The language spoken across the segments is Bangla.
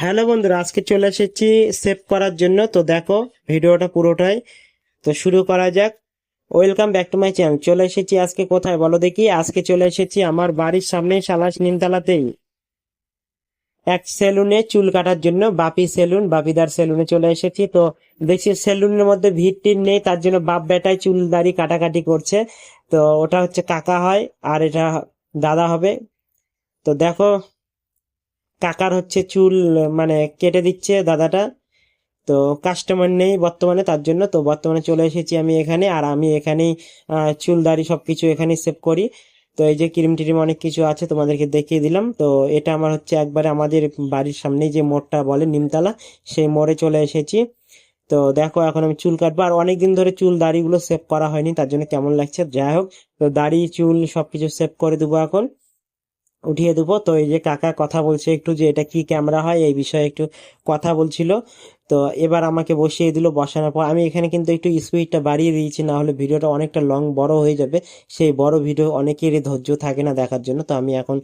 হ্যালো বন্ধুরা, আজকে চলে এসেছি সেভ করার জন্য। তো দেখো ভিডিওটা পুরোটাই। তো শুরু করা যাক। Welcome back to my channel. চলে এসেছি আজকে কোথায় বলো দেখি। আজকে চলে এসেছি আমার বাড়ির সামনে সালাস নিমতলাতেই এক সেলুনে চুল কাটার জন্য। বাপি সেলুন, বাপিদার সেলুনে চলে এসেছি। তো দেখছি সেলুনের মধ্যে ভিড় টির নেই, তার জন্য বাপ বেটায় চুল দাড়ি কাটাকাটি করছে। তো ওটা হচ্ছে কাকা হয় আর এটা দাদা হবে। তো দেখো কাকার হচ্ছে চুল মানে কেটে দিচ্ছে দাদাটা। তো কাস্টমার নেই বর্তমানে, তার জন্য তো বর্তমানে চলে এসেছি আমি এখানে। আর আমি এখানেই চুল দাড়ি সবকিছু এখানেই সেভ করি। তো এই যে ক্রিম টিরিম অনেক কিছু আছে, তোমাদেরকে দেখিয়ে দিলাম। তো এটা আমার হচ্ছে একবারে আমাদের বাড়ির সামনেই যে মোড়টা বলে নিমতলা, সেই মোড়ে চলে এসেছি। তো দেখো এখন আমি চুল কাটবো। আর অনেকদিন ধরে চুল দাড়িগুলো সেভ করা হয়নি, তার জন্য কেমন লাগছে যাই হোক। তো দাড়ি চুল সবকিছু সেভ করে দেবো এখন, উঠিয়ে দেবো। তো এই যে কাকা কথা বলছে একটু, যে এটা কি ক্যামেরা হয় এই বিষয়ে একটু কথা বলছিল। তো এবার আমাকে বসিয়ে দিল। বসানোর পর আমি এখানে কিন্তু একটু স্পিডটা বাড়িয়ে দিয়েছি, না হলে ভিডিওটা অনেকটা লং বড় হয়ে যাবে। সেই বড় ভিডিও অনেকেরই ধৈর্য থাকে না দেখার জন্য। তো আমি এখন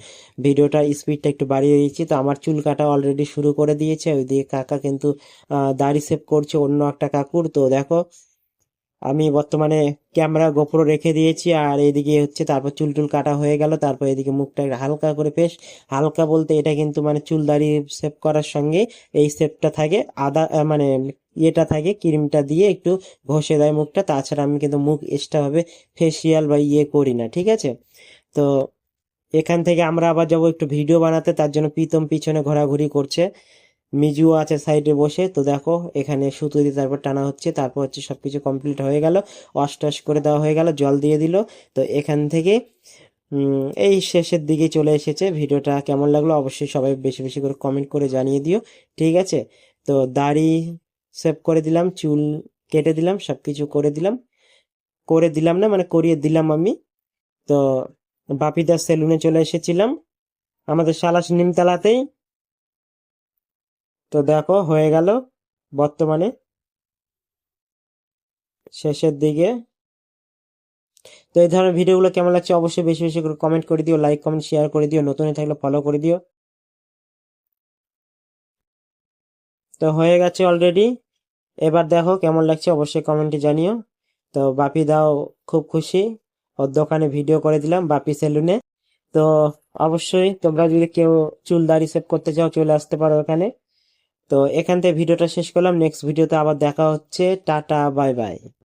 ভিডিওটা স্পিডটা একটু বাড়িয়ে দিয়েছি। তো আমার চুল কাটা অলরেডি শুরু করে দিয়েছে। ওইদিকে কাকা কিন্তু দাড়ি সেভ করছে অন্য একটা কাকুর। তো দেখো আমি বর্তমানে ক্যামেরা গোপ্রো রেখে দিয়েছি, আর এদিকে হচ্ছে তারপর চুল টুল কাটা হয়ে গেল। তারপর এদিকে মুখটা একটু হালকা করে পেশ, হালকা বলতে এটা কিন্তু মানে চুল দাড়ি সেভ করার সঙ্গে এই সেভটা থাকে। আদা মানে ইয়েটা থাকে, ক্রিমটা দিয়ে একটু ঘষে দেয় মুখটা। তাছাড়া আমি কিন্তু মুখ এক্সট্রা ভাবে ফেসিয়াল বা ইয়ে করি না, ঠিক আছে। তো এখান থেকে আমরা আবার যাবো একটু ভিডিও বানাতে, তার জন্য প্রীতম পিছনে ঘোরাঘুরি করছে। মিজুও আছে সাইডে বসে। তো দেখো এখানে সুতো দিয়ে তারপর টানা হচ্ছে। তারপর হচ্ছে সবকিছু কমপ্লিট হয়ে গেল, ওয়াশ টাশ করে দেওয়া হয়ে গেল, জল দিয়ে দিল। তো এখান থেকে এই শেষের দিকে চলে এসেছে। ভিডিওটা কেমন লাগলো অবশ্যই সবাই বেশি বেশি করে কমেন্ট করে জানিয়ে দিও, ঠিক আছে। তো দাড়ি সেভ করে দিলাম, চুল কেটে দিলাম, সবকিছু করে দিলাম। করে দিলাম না মানে করিয়ে দিলাম আমি। তো বাপিদার সেলুনে চলে এসেছিলাম আমাদের সালাস নিমতলাতেই। তো দেখো হয়ে গেল বর্তমানে শেষের দিকে। তো এই ধরনের ভিডিওগুলো কেমন লাগছে অবশ্যই বেশি বেশি করে কমেন্ট করে দিও, লাইক কমেন্ট শেয়ার করে দিও, নতুন হয়ে থাকলে ফলো করে দিও। তো হয়ে গেছে অলরেডি। এবার দেখো কেমন লাগছে অবশ্যই কমেন্টে জানিও। তো বাপি দাও খুব খুশি, ওর দোকানে ভিডিও করে দিলাম বাপি সেলুনে। তো অবশ্যই তোমরা যদি কেউ চুল দাড়ি সেভ করতে চাও চলে আসতে পারো এখানে। তো এখান থেকে ভিডিওটা শেষ করলাম, নেক্সট ভিডিওতে আবার দেখা হচ্ছে। Tata bye bye.